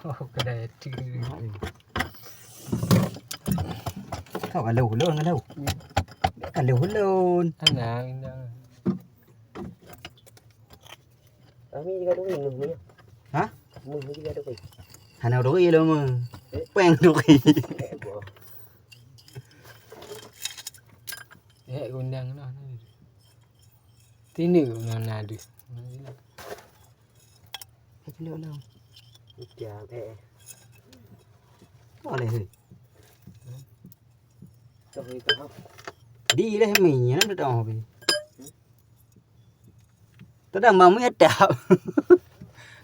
cái này chứ Thảo cả lẩu luôn cái đâu. Cả lẩu luôn. anh nào Kami juga doi ngomongnya. Hả? Mui juga doi. Hà nào đuổi luôn mà. Quen đuổi. hệ con đang nó tí nữa là được Hết nữa đâu. Chà thế. Có này rồi. Cho hơi có không? Đi đây mình nó đỏ về. Tao đang mau hết đảo.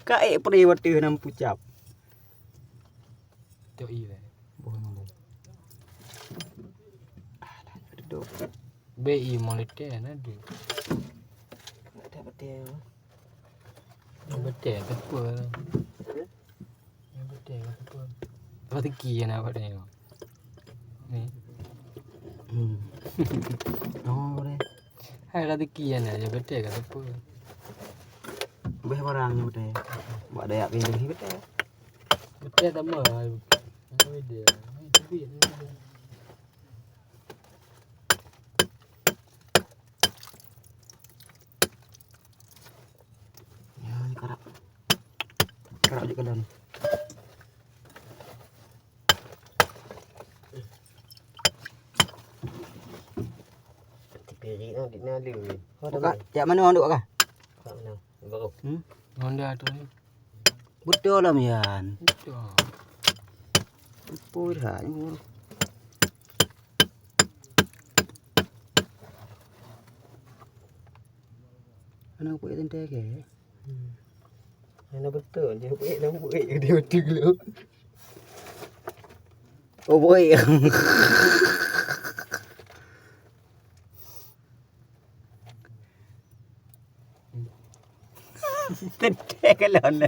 Các em đi vào từ năm pucap. cho y này bi mau lete nó được Ada betul. nó bete cái bữa nó bete cái bữa có cái kia nào vào đây không này Nó đây. hay là cái kia này cho bete cái bữa Bây barang như thế. Bỏ đẹp về đừng biết đấy. bete tao mở rồi để cái gì Karak juga dalam. Tipiri nó đi na lười. Kak, jak mana orang duk kak? Không nào. Vâng. Honda tu ni Betul lah mian. betul Pui dah ni. Ana pui tente ke. Nó betul je buik nó buik dia betul lu. Oh boy. Tente ke lon.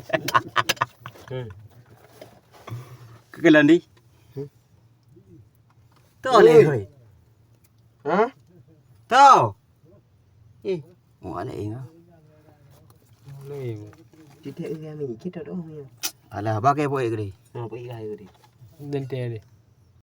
Ke lon đi. To le thôi. Hả? To. Ih, ngọ này nó. lui Chị thấy ra mình chết rồi đó không nha. Alah, pakai boy ke đi. Nah, buik gaya dia. dente dia